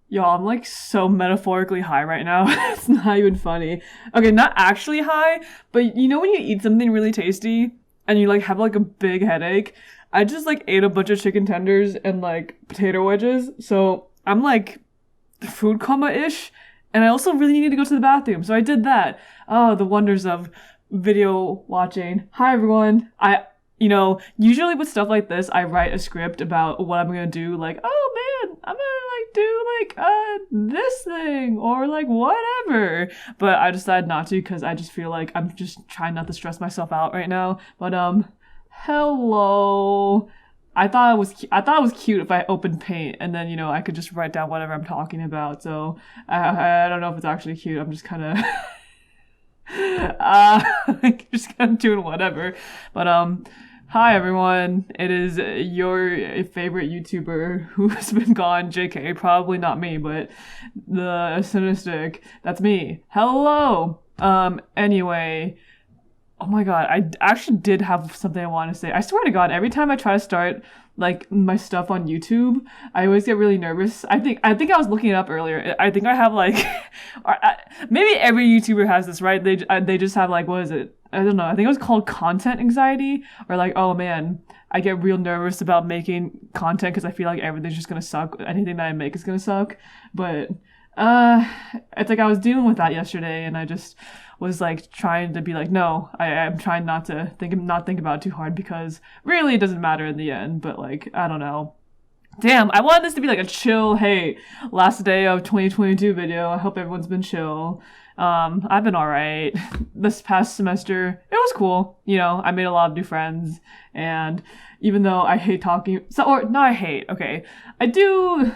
Y'all, I'm like so metaphorically high right now. It's not even funny. Okay, not actually high, but you know when you eat something really tasty and you like have like a big headache? I just like ate a bunch of chicken tenders and like potato wedges. So I'm like food coma-ish. And I also really need to go to the bathroom. So I did that. Oh, the wonders of video watching. Hi everyone. Usually with stuff like this, I write a script about what I'm gonna do. Like, oh man, I'm gonna like do like this thing or like whatever. But I decided not to because I just feel like I'm just trying not to stress myself out right now. But hello. I thought it was cute if I opened Paint and then I could just write down whatever I'm talking about. So I don't know if it's actually cute. I'm just kind of just kind of doing whatever. But hi everyone. It is your favorite YouTuber who has been gone. JK, probably not me, but the Sinistic. That's me. Hello. Anyway. Oh my god, I actually did have something I want to say. I swear to god, every time I try to start like my stuff on YouTube, I always get really nervous. I think I was looking it up earlier. I think I have like maybe every YouTuber has this, right? They just have like, what is it? I don't know. I think it was called content anxiety, or like, oh man, I get real nervous about making content because I feel like everything's just going to suck. Anything that I make is going to suck. But it's like I was dealing with that yesterday and I just was like trying to be like, no, I'm trying not to think about it too hard because really it doesn't matter in the end. But like, I don't know. Damn, I wanted this to be like a chill, hey, last day of 2022 video. I hope everyone's been chill. I've been alright. This past semester, it was cool. I made a lot of new friends, and even though I hate talking, okay, I do,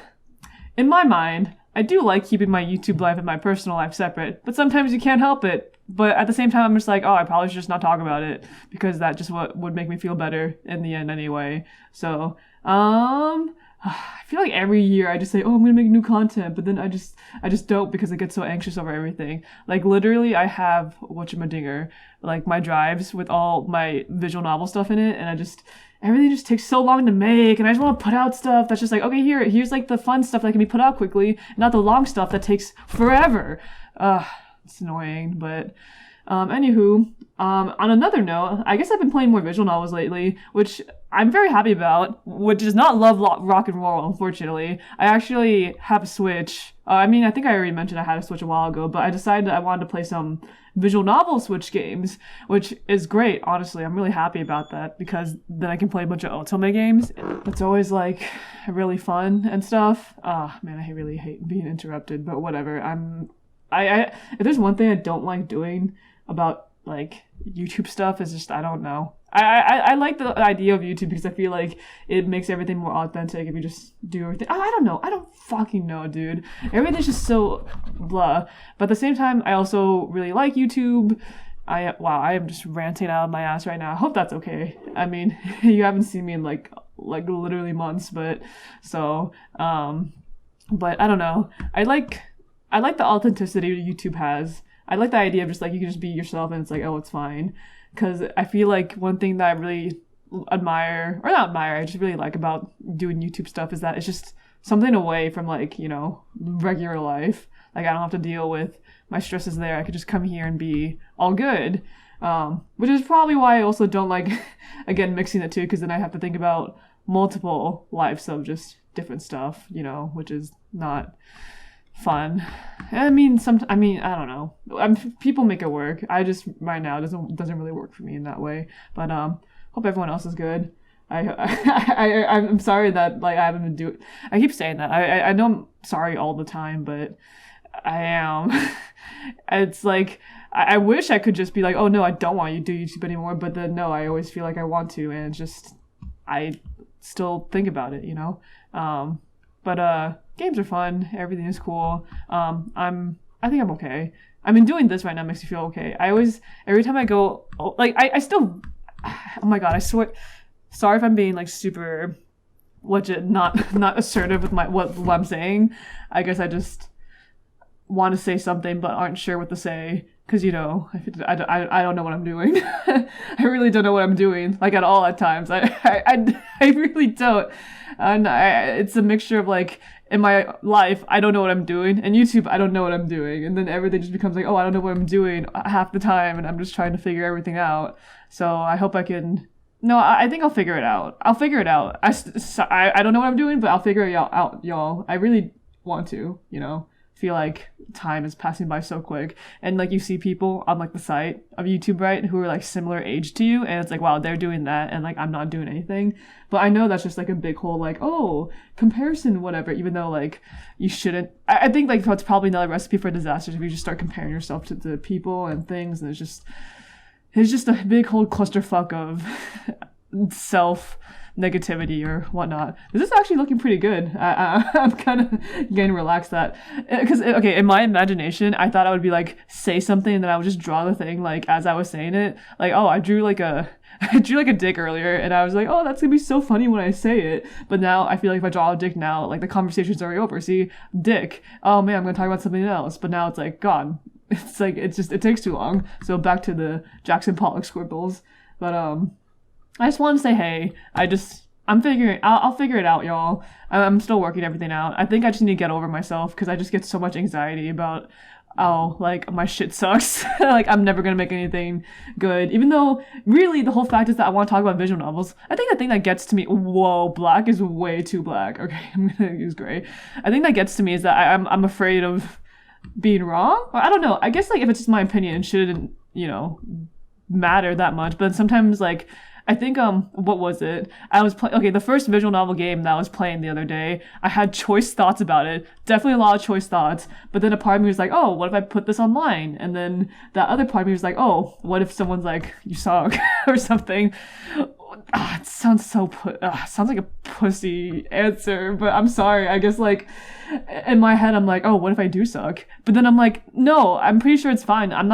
in my mind, I do like keeping my YouTube life and my personal life separate, but sometimes you can't help it. But at the same time, I'm just like, oh, I probably should just not talk about it because that just would make me feel better in the end anyway. So, I feel like every year I just say, oh, I'm gonna make new content, but then I just don't because I get so anxious over everything. Like literally, I have whatchamadinger, like my drives with all my visual novel stuff in it, and everything just takes so long to make, and I just want to put out stuff that's just like, okay, here's like the fun stuff that can be put out quickly, not the long stuff that takes forever. It's annoying, but anywho, on another note, I guess I've been playing more visual novels lately, which I'm very happy about, which does not love rock and roll, unfortunately. I actually have a Switch. I think I already mentioned I had a Switch a while ago, but I decided that I wanted to play some visual novel Switch games, which is great, honestly. I'm really happy about that, because then I can play a bunch of Otome games. It's always, like, really fun and stuff. Man, I really hate being interrupted, but whatever. If there's one thing I don't like doing about, like, YouTube stuff, is just, I don't know. I like the idea of YouTube because I feel like it makes everything more authentic if you just do everything. I don't know. I don't fucking know, dude. Everything's just so blah. But at the same time, I also really like YouTube. I am just ranting out of my ass right now. I hope that's okay. I mean, you haven't seen me in like literally months, but so but I don't know. I like the authenticity YouTube has. I like the idea of just like you can just be yourself and it's like, oh, it's fine. Because I feel like one thing that I really admire, or not admire, I just really like about doing YouTube stuff is that it's just something away from like, regular life. Like I don't have to deal with my stresses there. I could just come here and be all good. Which is probably why I also don't like, again, mixing the two, because then I have to think about multiple lives of just different stuff, which is not fun. I don't know. People make it work. I just right now doesn't really work for me in that way. But hope everyone else is good. I'm sorry that like I haven't been doing. I keep saying that. I know I'm sorry all the time, but I am. It's like I wish I could just be like, oh no, I don't want you to do YouTube anymore. But then no, I always feel like I want to, and it's just I still think about it, But games are fun. Everything is cool. I think I'm okay. I mean, doing this right now makes me feel okay. Every time I go, like, I still, oh my god, I swear, sorry if I'm being, like, super, not assertive with what I'm saying. I guess I just want to say something but aren't sure what to say. Because, I don't know what I'm doing. I really don't know what I'm doing, like, at all at times. I really don't. And it's a mixture of, like, in my life, I don't know what I'm doing. And YouTube, I don't know what I'm doing. And then everything just becomes like, oh, I don't know what I'm doing half the time. And I'm just trying to figure everything out. So I hope I can... No, I think I'll figure it out. I'll figure it out. I don't know what I'm doing, but I'll figure it out, y'all. I really want to, you know? Feel like time is passing by so quick. And like you see people on like the site of YouTube, right, who are like similar age to you, and it's like, wow, they're doing that and like I'm not doing anything. But I know that's just like a big whole like, oh, comparison, whatever, even though like you shouldn't. I think like that's probably another recipe for disasters if you just start comparing yourself to the people and things, and it's just a big whole clusterfuck of self negativity or whatnot. This is actually looking pretty good. I'm kind of getting relaxed that, because okay, in my imagination I thought I would be like say something and then I would just draw the thing like as I was saying it, like, oh, I drew like a dick earlier and I was like, oh, that's gonna be so funny when I say it. But now I feel like if I draw a dick now, like the conversation's already over. See, dick, oh man, I'm gonna talk about something else. But now it's like gone. It's like it takes too long. So back to the Jackson Pollock scribbles. But I just want to say, hey, I'll figure it out, y'all. I'm still working everything out. I think I just need to get over myself because I just get so much anxiety about, oh, like, my shit sucks. Like, I'm never going to make anything good. Even though, really, the whole fact is that I want to talk about visual novels. I think the thing that gets to me, whoa, black is way too black. Okay, I'm going to use gray. I think that gets to me is that I'm afraid of being wrong. Or I don't know. I guess, like, if it's just my opinion, it shouldn't, you know, matter that much. But sometimes, like, I think, what was it? I was the first visual novel game that I was playing the other day, I had choice thoughts about it. Definitely a lot of choice thoughts. But then a part of me was like, oh, what if I put this online? And then that other part of me was like, oh, what if someone's like, you suck or something? It sounds so sounds like a pussy answer, but I'm sorry. I guess like in my head, I'm like, oh, what if I do suck? But then I'm like, no, I'm pretty sure it's fine. I'm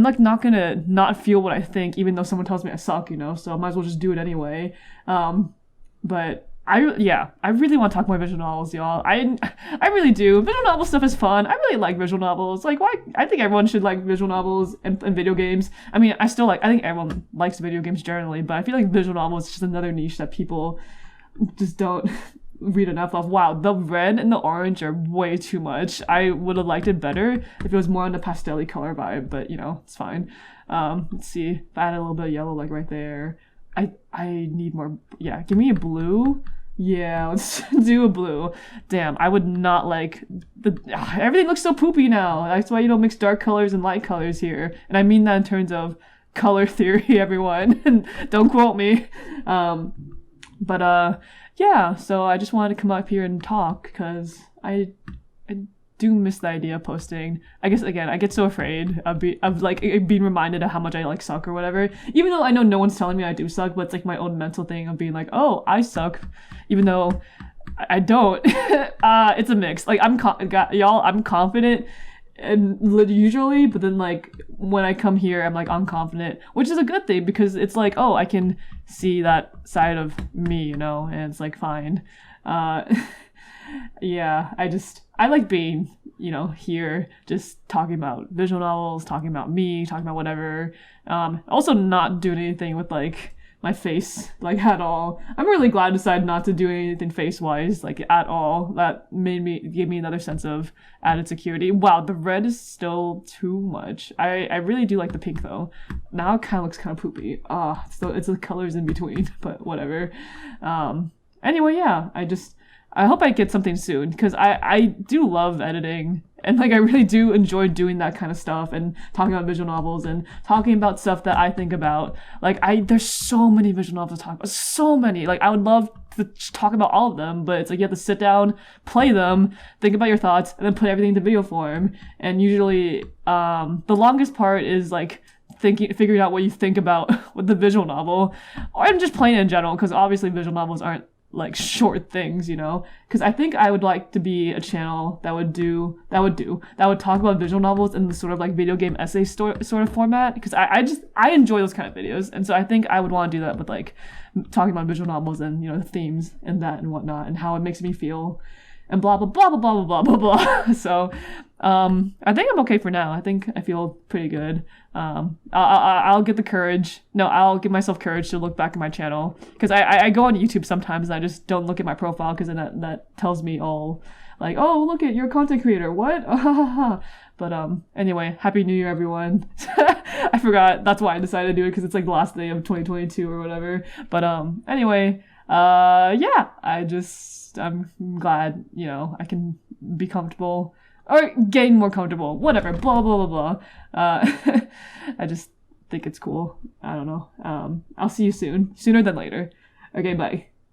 like not gonna not feel what I think, even though someone tells me I suck, you know, so I might as well just do it anyway. But I really want to talk more visual novels, y'all. I really do. Visual novel stuff is fun. I really like visual novels. Like, why? I think everyone should like visual novels and video games. I mean, I think everyone likes video games generally, but I feel like visual novels is just another niche that people just don't read enough of. Wow, the red and the orange are way too much. I would have liked it better if it was more on the pastel-y color vibe, but you know, it's fine. Let's see, if I had a little bit of yellow like right there. I need more. Yeah, give me a blue. Yeah, let's do a blue. Damn, I would not like everything looks so poopy now. That's why you don't mix dark colors and light colors here. And I mean that in terms of color theory, everyone. Don't quote me. Yeah, so I just wanted to come up here and talk because I do miss the idea of posting. I guess, again, I get so afraid of being reminded of how much I like suck or whatever. Even though I know no one's telling me I do suck, but it's like my own mental thing of being like, oh, I suck, even though I don't. It's a mix. Like, I'm confident and usually, but then like when I come here I'm like unconfident, which is a good thing because it's like, oh, I can see that side of me, you know, and it's like fine. Yeah, I like being, you know, here just talking about visual novels, talking about me, talking about whatever. Also not doing anything with like my face like at all. I'm really glad I decided not to do anything face wise like at all. That gave me another sense of added security. Wow, the red is still too much. I really do like the pink though. Now it kind of looks kind of poopy. So it's the colors in between, but whatever. Anyway, yeah, I hope I get something soon because I do love editing and like I really do enjoy doing that kind of stuff and talking about visual novels and talking about stuff that I think about. Like there's so many visual novels to talk about, so many. Like I would love to talk about all of them, but it's like you have to sit down, play them, think about your thoughts, and then put everything into video form. And usually, the longest part is like figuring out what you think about with the visual novel, or just playing in general, because obviously visual novels aren't like short things, you know, because I think I would like to be a channel that would talk about visual novels in the sort of like video game essay sort of format, because I enjoy those kind of videos, and so I think I would want to do that with like talking about visual novels and, you know, the themes and that and whatnot and how it makes me feel. and blah blah blah blah blah blah blah blah blah. So I think I'm okay for now. I think I feel pretty good. I'll get the courage. No, I'll give myself courage to look back at my channel, because I go on YouTube sometimes and I just don't look at my profile, because then that tells me all like, oh, look at your content creator. What? But anyway, happy New Year, everyone. I forgot. That's why I decided to do it, because it's like the last day of 2022 or whatever. But anyway, yeah, I'm glad, you know, I can be comfortable or getting more comfortable. Whatever. Blah blah blah blah. I just think it's cool. I don't know. I'll see you soon. Sooner than later. Okay, bye.